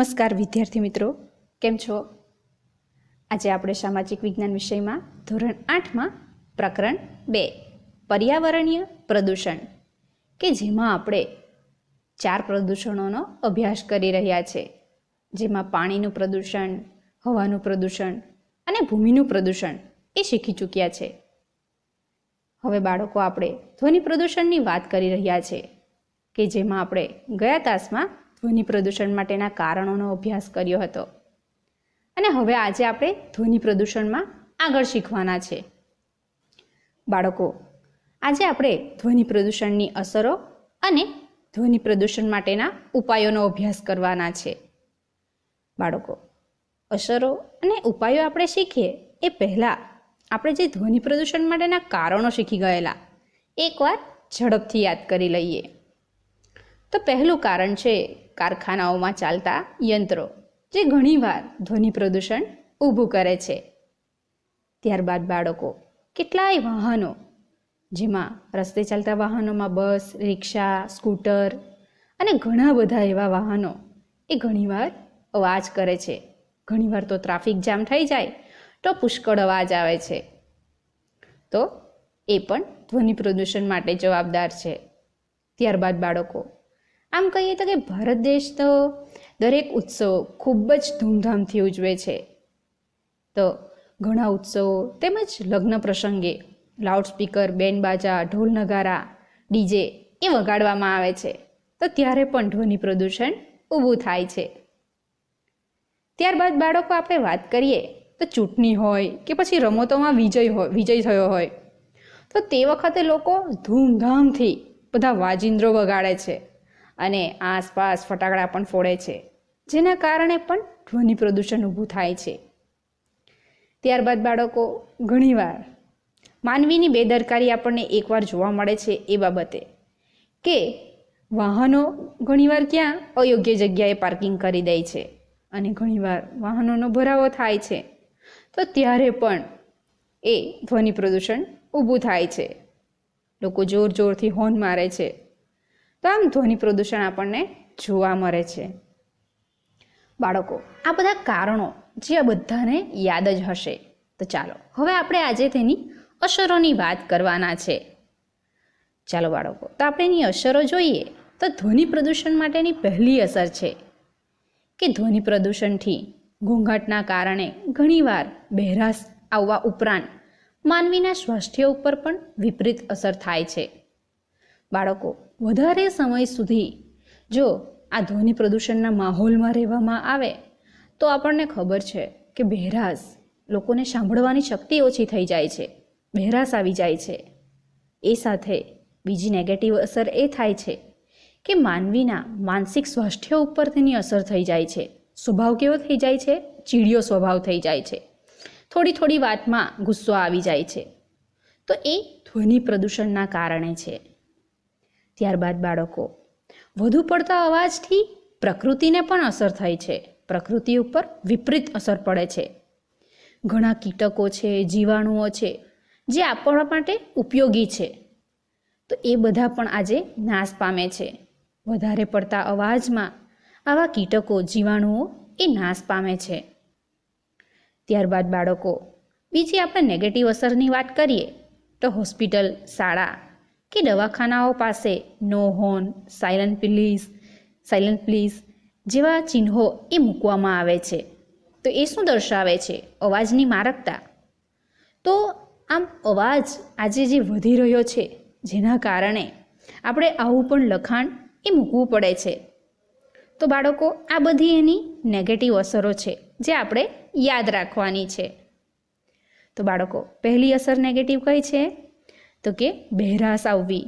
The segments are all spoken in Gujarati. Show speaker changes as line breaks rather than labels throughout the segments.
નમસ્કાર વિદ્યાર્થી મિત્રો, કેમ છો? આજે આપણે સામાજિક વિજ્ઞાન વિષયમાં ધોરણ 8માં પ્રકરણ 2 પર્યાવરણીય પ્રદૂષણ કે જેમાં આપણે 4 પ્રદૂષણોનો અભ્યાસ કરી રહ્યા છે, જેમાં પાણીનું પ્રદૂષણ, હવાનું પ્રદૂષણ અને ભૂમિનું પ્રદૂષણ એ શીખી ચૂક્યા છે. હવે બાળકો આપણે ધ્વનિ પ્રદૂષણની વાત કરી રહ્યા છે કે જેમાં આપણે ગયા તાસમાં ધ્વનિ પ્રદૂષણ માટેના કારણોનો અભ્યાસ કર્યો હતો અને હવે આજે આપણે ધ્વનિ પ્રદૂષણમાં આગળ શીખવાના છે. બાળકો, આજે આપણે ધ્વનિ પ્રદૂષણની અસરો અને ધ્વનિ પ્રદૂષણ માટેના ઉપાયોનો અભ્યાસ કરવાના છે. બાળકો, અસરો અને ઉપાયો આપણે શીખીએ એ પહેલાં આપણે જે ધ્વનિ પ્રદૂષણ માટેના કારણો શીખી ગયેલા એકવાર ઝડપથી યાદ કરી લઈએ. તો પહેલું કારણ છે કારખાનાઓમાં ચાલતા યંત્રો, જે ઘણીવાર ધ્વનિ પ્રદૂષણ ઊભું કરે છે. ત્યારબાદ બાળકો, કેટલાય વાહનો, જેમાં રસ્તે ચાલતા વાહનોમાં બસ, રિક્ષા, સ્કૂટર અને ઘણા બધા એવા વાહનો એ ઘણીવાર અવાજ કરે છે. ઘણીવાર તો ટ્રાફિક જામ થઈ જાય તો પુષ્કળ અવાજ આવે છે, તો એ પણ ધ્વનિ પ્રદૂષણ માટે જવાબદાર છે. ત્યારબાદ બાળકો, આમ કહીએ તો કે ભારત દેશ તો દરેક ઉત્સવો ખૂબ જ ધૂમધામથી ઉજવે છે. તો ઘણા ઉત્સવો તેમજ લગ્ન પ્રસંગે લાઉડસ્પીકર, બેન્ડ બાજા, ઢોલ નગારા, ડીજે એ વગાડવામાં આવે છે, તો ત્યારે પણ ધ્વનિ પ્રદૂષણ ઊભું થાય છે. ત્યારબાદ બાળકો આપણે વાત કરીએ તો ચૂંટણી હોય કે પછી રમતોમાં વિજય થયો હોય, તો તે વખતે લોકો ધૂમધામથી બધા વાજિંદ્રો વગાડે છે અને આસપાસ ફટાકડા પણ ફોડે છે, જેના કારણે પણ ધ્વનિ પ્રદૂષણ ઊભું થાય છે. ત્યારબાદ બાળકો, ઘણીવાર માનવીની બેદરકારી આપણને એકવાર જોવા મળે છે એ બાબતે કે વાહનો ઘણીવાર ક્યાં અયોગ્ય જગ્યાએ પાર્કિંગ કરી દે છે અને ઘણીવાર વાહનોનો ભરાવો થાય છે, તો ત્યારે પણ એ ધ્વનિ પ્રદૂષણ ઊભું થાય છે. લોકો જોર જોરથી હોર્ન મારે છે, તો આમ ધ્વનિ પ્રદૂષણ આપણને જોવા મળે છે. બાળકો, આ બધા કારણો જે આ બધાને યાદ જ હશે, તો ચાલો હવે આપણે આજે તેની અસરોની વાત કરવાના છે. ચાલો બાળકો, તો આપણે એની અસરો જોઈએ. તો ધ્વનિ પ્રદૂષણ માટેની પહેલી અસર છે કે ધ્વનિ પ્રદૂષણથી ઘોંઘાટના કારણે ઘણીવાર બહેરાશ આવવા ઉપરાંત માનવીના સ્વાસ્થ્ય ઉપર પણ વિપરીત અસર થાય છે. બાળકો, વધારે સમય સુધી જો આ ધ્વનિ પ્રદૂષણના માહોલમાં રહેવામાં આવે તો આપણને ખબર છે કે બહેરાશ, લોકોને સાંભળવાની શક્તિ ઓછી થઈ જાય છે, બહેરાશ આવી જાય છે. એ સાથે બીજી નેગેટિવ અસર એ થાય છે કે માનવીના માનસિક સ્વાસ્થ્ય ઉપર તેની અસર થઈ જાય છે. સ્વભાવ કેવો થઈ જાય છે? ચીડિયો સ્વભાવ થઈ જાય છે. થોડી વાતમાં ગુસ્સો આવી જાય છે. તો એ ધ્વનિ પ્રદૂષણના કારણે છે. ત્યારબાદ બાળકો, વધુ પડતા અવાજથી પ્રકૃતિને પણ અસર થઈ છે. પ્રકૃતિ ઉપર વિપરીત અસર પડે છે. ઘણા કીટકો છે, જીવાણુઓ છે, જે આપણા માટે ઉપયોગી છે, તો એ બધા પણ આજે નાશ પામે છે. વધારે પડતા અવાજમાં આવા કીટકો, જીવાણુઓ એ નાશ પામે છે. ત્યારબાદ બાળકો, બીજી આપણે નેગેટિવ અસરની વાત કરીએ તો હોસ્પિટલ, શાળા કે દવાખાનાઓ પાસે નો હોર્ન, સાયલન્ટ પ્લીઝ જેવા ચિહ્નો એ મૂકવામાં આવે છે. તો એ શું દર્શાવે છે? અવાજની મારકતા. તો આમ અવાજ આજે જે વધી રહ્યો છે, જેના કારણે આપણે આવું પણ લખાણ એ મૂકવું પડે છે. તો બાળકો, આ બધી એની નેગેટિવ અસરો છે જે આપણે યાદ રાખવાની છે. તો બાળકો, પહેલી અસર નેગેટિવ કઈ છે? તો કે બહેરાશ આવવી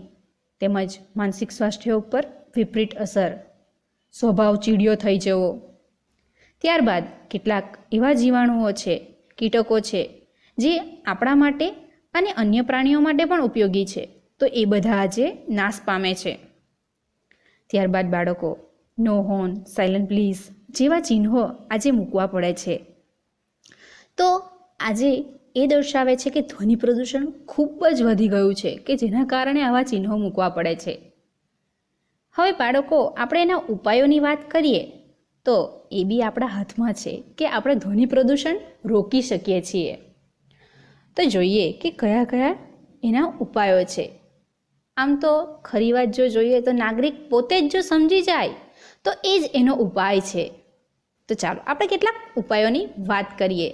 તેમજ માનસિક સ્વાસ્થ્ય ઉપર વિપરીત અસર, સ્વભાવ ચીડિયો થઈ જવો. ત્યારબાદ કેટલાક એવા જીવાણુઓ છે, કીટકો છે, જે આપણા માટે અને અન્ય પ્રાણીઓ માટે પણ ઉપયોગી છે, તો એ બધા આજે નાશ પામે છે. ત્યારબાદ બાળકો, નો હોર્ન, સાયલન્ટ પ્લીઝ જેવા ચિહ્નો આજે મૂકવા પડે છે. તો આજે એ દર્શાવે છે કે ધ્વનિ પ્રદૂષણ ખૂબ જ વધી ગયું છે કે જેના કારણે આવા ચિહ્નો મૂકવા પડે છે. હવે બાળકો, આપણે એના ઉપાયોની વાત કરીએ તો એ બી આપણા હાથમાં છે કે આપણે ધ્વનિ પ્રદૂષણ રોકી શકીએ છીએ. તો જોઈએ કે કયા કયા એના ઉપાયો છે. આમ તો ખરી વાત જો જોઈએ તો નાગરિક પોતે જ જો સમજી જાય તો એ જ એનો ઉપાય છે. તો ચાલો આપણે કેટલાક ઉપાયોની વાત કરીએ.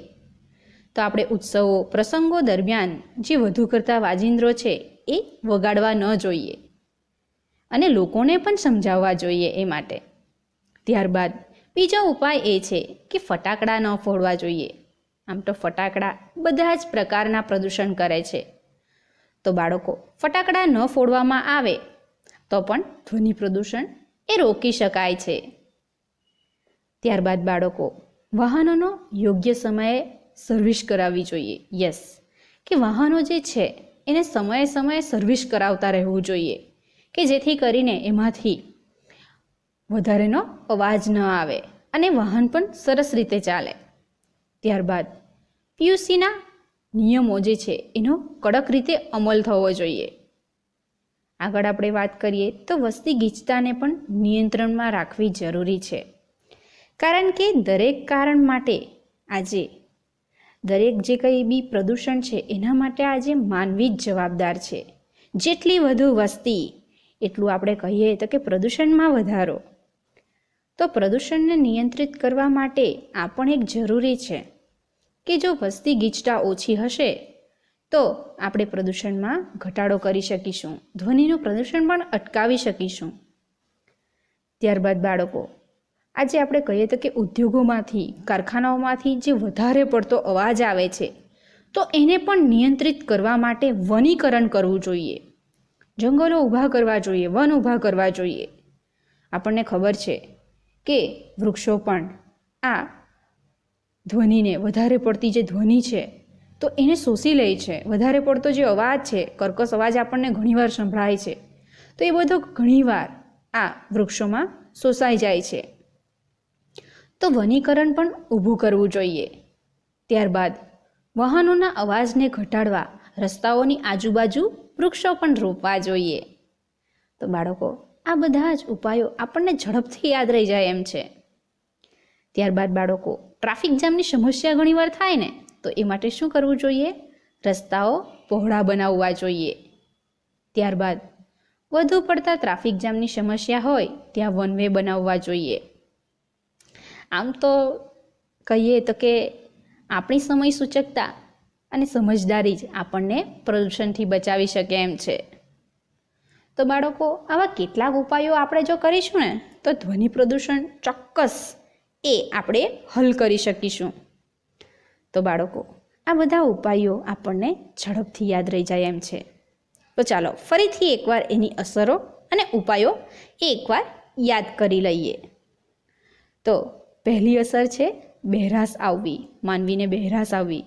તો આપણે ઉત્સવો પ્રસંગો દરમિયાન જે વધુ કરતા વાજિંત્રો છે એ વગાડવા ન જોઈએ અને લોકોને પણ સમજાવવા જોઈએ એ માટે. ત્યારબાદ બીજો ઉપાય એ છે કે ફટાકડા ન ફોડવા જોઈએ. આમ તો ફટાકડા બધા જ પ્રકારના પ્રદૂષણ કરે છે. તો બાળકો ફટાકડા ન ફોડવામાં આવે તો પણ ધ્વનિ પ્રદૂષણ એ રોકી શકાય છે. ત્યારબાદ બાળકો વાહનોનો યોગ્ય સમયે સર્વિસ કરાવવી જોઈએ. યસ, કે વાહનો જે છે એને સમયે સમયે સર્વિસ કરાવતા રહેવું જોઈએ કે જેથી કરીને એમાંથી વધારેનો અવાજ ન આવે અને વાહન પણ સરસ રીતે ચાલે. ત્યારબાદ પીયુસીના નિયમો જે છે એનો કડક રીતે અમલ થવો જોઈએ. આગળ આપણે વાત કરીએ તો વસ્તી ગીચતાને પણ નિયંત્રણમાં રાખવી જરૂરી છે. કારણ કે દરેક કારણ માટે આજે દરેક જે કંઈ બી પ્રદૂષણ છે એના માટે આજે માનવી જ જવાબદાર છે. જેટલી વધુ વસ્તી એટલું આપણે કહીએ તો કે પ્રદૂષણમાં વધારો. તો પ્રદૂષણને નિયંત્રિત કરવા માટે આ પણ એક જરૂરી છે કે જો વસ્તી ગીચતા ઓછી હશે તો આપણે પ્રદૂષણમાં ઘટાડો કરી શકીશું, ધ્વનિનું પ્રદૂષણ પણ અટકાવી શકીશું. ત્યારબાદ બાળકો આજે આપણે કહીએ તો કે ઉદ્યોગોમાંથી કારખાનાઓમાંથી જે વધારે પડતો અવાજ આવે છે તો એને પણ નિયંત્રિત કરવા માટે વનીકરણ કરવું જોઈએ. જંગલો ઊભા કરવા જોઈએ, વન ઊભા કરવા જોઈએ. આપણને ખબર છે કે વૃક્ષો પણ આ ધ્વનિને વધારે પડતી જે ધ્વનિ છે તો એને શોષી લે છે. વધારે પડતો જે અવાજ છે, કર્કશ અવાજ આપણને ઘણીવાર સંભળાય છે તો એ બધો ઘણીવાર આ વૃક્ષોમાં શોષાઈ જાય છે. તો વનીકરણ પણ ઊભું કરવું જોઈએ. ત્યારબાદ વાહનોના અવાજને ઘટાડવા રસ્તાઓની આજુબાજુ વૃક્ષો પણ રોપવા જોઈએ. તો બાળકો આ બધા જ ઉપાયો આપણને ઝડપથી યાદ રહી જાય એમ છે. ત્યારબાદ બાળકો ટ્રાફિક જામની સમસ્યા ઘણીવાર થાય ને તો એ માટે શું કરવું જોઈએ? રસ્તાઓ પહોળા બનાવવા જોઈએ. ત્યારબાદ વધુ પડતા ટ્રાફિક જામની સમસ્યા હોય ત્યાં વન વે બનાવવા જોઈએ. આમ તો કહીએ તો કે આપણી સમય સૂચકતા અને સમજદારી જ આપણને પ્રદૂષણથી બચાવી શકે એમ છે. તો બાળકો આવા કેટલાક ઉપાયો આપણે જો કરીશું ને તો ધ્વનિ પ્રદૂષણ ચોક્કસ એ આપણે હલ કરી શકીશું. તો બાળકો આ બધા ઉપાયો આપણને ઝડપથી યાદ રહી જાય એમ છે. તો ચાલો ફરીથી એકવાર એની અસરો અને ઉપાયો એકવાર યાદ કરી લઈએ. તો પહેલી અસર છે બહેરાશ આવવી, માનવીને બહેરાશ આવવી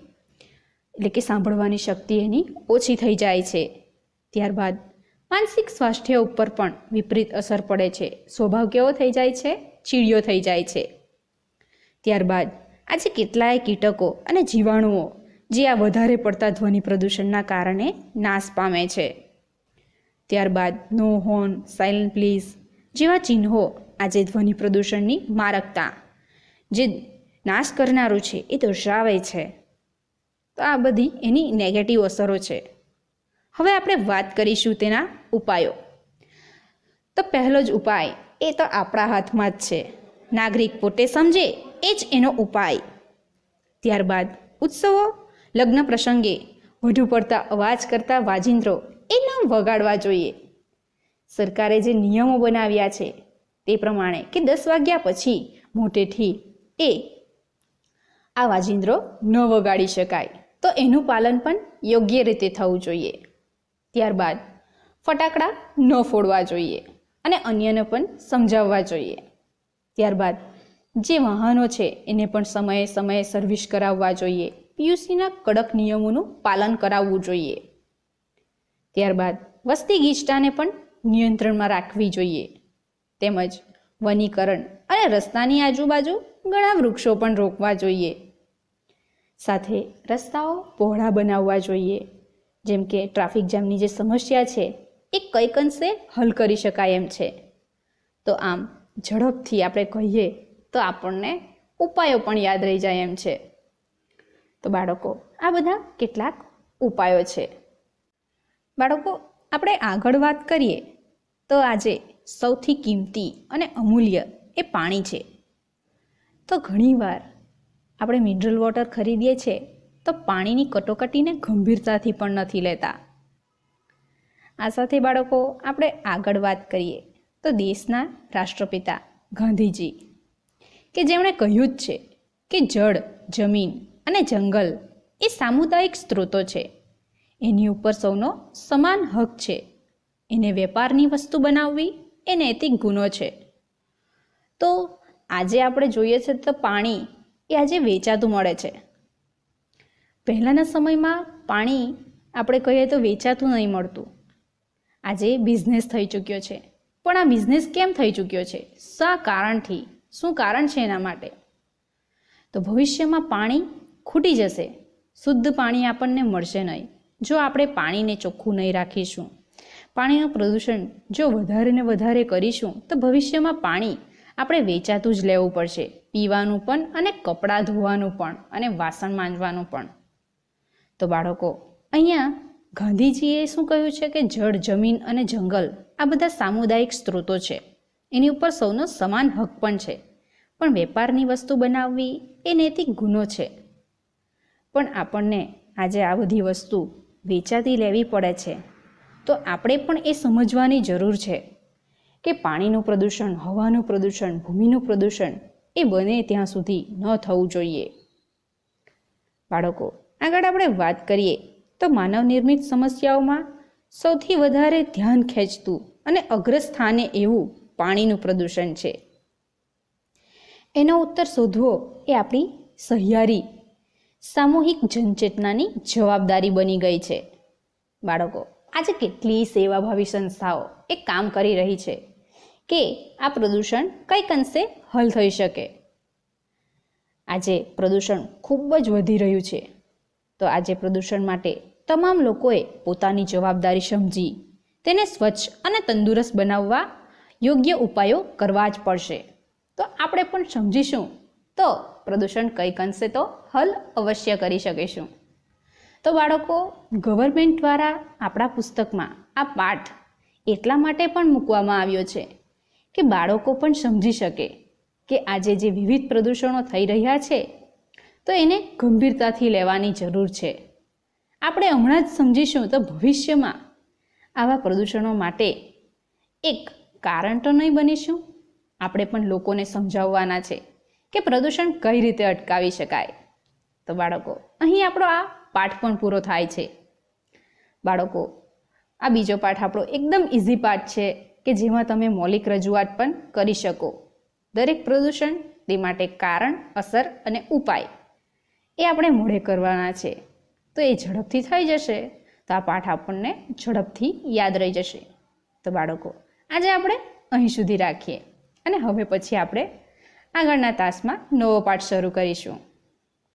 એટલે કે સાંભળવાની શક્તિ એની ઓછી થઈ જાય છે. ત્યારબાદ માનસિક સ્વાસ્થ્ય ઉપર પણ વિપરીત અસર પડે છે. સ્વભાવ કેવો થઈ જાય છે? ચીડિયો થઈ જાય છે. ત્યારબાદ આજે કેટલાય કીટકો અને જીવાણુઓ જે આ વધારે પડતા ધ્વનિ પ્રદૂષણના કારણે નાશ પામે છે. ત્યારબાદ નો હોર્ન, સાયલન્ટ પ્લીઝ જેવા ચિહ્નો આજે ધ્વનિ પ્રદૂષણની મારકતા જે નાશ કરનારું છે એ દર્શાવે છે. તો આ બધી એની નેગેટિવ અસરો છે. હવે આપણે વાત કરીશું તેના ઉપાયો. તો પહેલો જ ઉપાય એ તો આપણા હાથમાં જ છે. નાગરિક પોતે સમજે એ જ એનો ઉપાય. ત્યારબાદ ઉત્સવો લગ્ન પ્રસંગે વધુ પડતા અવાજ કરતા વાજિંત્રો એ ન વગાડવા જોઈએ. સરકારે જે નિયમો બનાવ્યા છે તે પ્રમાણે કે 10 વાગ્યા પછી મોટેથી એ આ વાજિંત્રો ન વગાડી શકાય તો એનું પાલન પણ યોગ્ય રીતે થવું જોઈએ. ત્યારબાદ ફટાકડા ન ફોડવા જોઈએ અને અન્યને પણ સમજાવવા જોઈએ. ત્યારબાદ જે વાહનો છે એને પણ સમયે સમયે સર્વિસ કરાવવા જોઈએ. પીયુસીના કડક નિયમોનું પાલન કરાવવું જોઈએ. ત્યારબાદ વસ્તી ગીચતાને પણ નિયંત્રણમાં રાખવી જોઈએ. તેમજ વનીકરણ અને રસ્તાની આજુબાજુ ઘણા વૃક્ષો પણ રોપવા જોઈએ. સાથે રસ્તાઓ પહોળા બનાવવા જોઈએ. જેમ કે ટ્રાફિક જામની જે સમસ્યા છે એ કંઈક અંશે હલ કરી શકાય એમ છે. તો આમ ઝડપથી આપણે કહીએ તો આપણને ઉપાયો પણ યાદ રહી જાય એમ છે. તો બાળકો, આ બધા કેટલાક ઉપાયો છે. બાળકો, આપણે આગળ વાત કરીએ તો આજે સૌથી કિંમતી અને અમૂલ્ય એ પાણી છે. તો ઘણીવાર આપણે મિનરલ વોટર ખરીદીએ છીએ તો પાણીની કટોકટીને ગંભીરતાથી પણ નથી લેતા. આ સાથે બાળકો, આપણે આગળ વાત કરીએ તો દેશના રાષ્ટ્રપિતા ગાંધીજી, કે જેમણે કહ્યું જ છે કે જળ, જમીન અને જંગલ એ સામુદાયિક સ્ત્રોતો છે. એની ઉપર સૌનો સમાન હક છે. એને વેપારની વસ્તુ બનાવવી એ નૈતિક ગુનો છે. તો આજે આપણે જોઈએ છે તો પાણી એ આજે વેચાતું મળે છે. પહેલાંના સમયમાં પાણી આપણે કહીએ તો વેચાતું નહીં મળતું. આજે બિઝનેસ થઈ ચૂક્યો છે. પણ આ બિઝનેસ કેમ થઈ ચૂક્યો છે? શા કારણથી? શું કારણ છે એના માટે? તો ભવિષ્યમાં પાણી ખૂટી જશે. શુદ્ધ પાણી આપણને મળશે નહીં જો આપણે પાણીને ચોખ્ખું નહીં રાખીશું. પાણીનું પ્રદૂષણ જો વધારે ને વધારે કરીશું તો ભવિષ્યમાં પાણી આપણે વેચાતું જ લેવું પડશે, પીવાનું પણ અને કપડાં ધોવાનું પણ અને વાસણ માંજવાનું પણ. તો બાળકો, અહીંયા ગાંધીજીએ શું કહ્યું છે કે જળ, જમીન અને જંગલ આ બધા સામુદાયિક સ્ત્રોતો છે. એની ઉપર સૌનો સમાન હક પણ છે. પણ વેપારની વસ્તુ બનાવવી એ નૈતિક ગુનો છે. પણ આપણને આજે આ બધી વસ્તુ વેચાતી લેવી પડે છે. તો આપણે પણ એ સમજવાની જરૂર છે કે પાણીનું પ્રદૂષણ, હવાનું પ્રદૂષણ, ભૂમિનું પ્રદૂષણ એ બને ત્યાં સુધી ન થવું જોઈએ. બાળકો, આગળ આપણે વાત કરીએ તો માનવ નિર્મિત સમસ્યાઓમાં સૌથી વધારે ધ્યાન ખેંચતું અને અગ્રસ્થાને એવું પાણીનું પ્રદૂષણ છે. એનો ઉત્તર શોધવો એ આપણી સહિયારી સામૂહિક જનચેતનાની જવાબદારી બની ગઈ છે. બાળકો, આજે કેટલી સેવાભાવી સંસ્થાઓ એ કામ કરી રહી છે કે આ પ્રદૂષણ કંઈક અંશે હલ થઈ શકે. આજે પ્રદૂષણ ખૂબ જ વધી રહ્યું છે. તો આજે પ્રદૂષણ માટે તમામ લોકોએ પોતાની જવાબદારી સમજી તેને સ્વચ્છ અને તંદુરસ્ત બનાવવા યોગ્ય ઉપાયો કરવા જ પડશે. તો આપણે પણ સમજીશું તો પ્રદૂષણ કંઈક અંશે તો હલ અવશ્ય કરી શકીશું. તો બાળકો, ગવર્મેન્ટ દ્વારા આપણા પુસ્તકમાં આ પાઠ એટલા માટે પણ મૂકવામાં આવ્યો છે કે બાળકો પણ સમજી શકે કે આજે જે વિવિધ પ્રદૂષણો થઈ રહ્યા છે તો એને ગંભીરતાથી લેવાની જરૂર છે. આપણે હમણાં જ સમજીશું તો ભવિષ્યમાં આવા પ્રદૂષણો માટે એક કારણ તો નહીં બનીશું. આપણે પણ લોકોને સમજાવવાના છે કે પ્રદૂષણ કઈ રીતે અટકાવી શકાય. તો બાળકો, અહીં આપણો આ પાઠ પણ પૂરો થાય છે. બાળકો, આ બીજો પાઠ આપણો એકદમ ઇઝી પાઠ છે કે જેમાં તમે મૌલિક રજૂઆત પણ કરી શકો. દરેક પ્રદૂષણ, તે માટે કારણ, અસર અને ઉપાય એ આપણે મોઢે કરવાના છે. તો એ ઝડપથી થઈ જશે તો આ પાઠ આપણને ઝડપથી યાદ રહી જશે. તો બાળકો, આજે આપણે અહીં સુધી રાખીએ અને હવે પછી આપણે આગળના તાસમાં નવો પાઠ શરૂ કરીશું.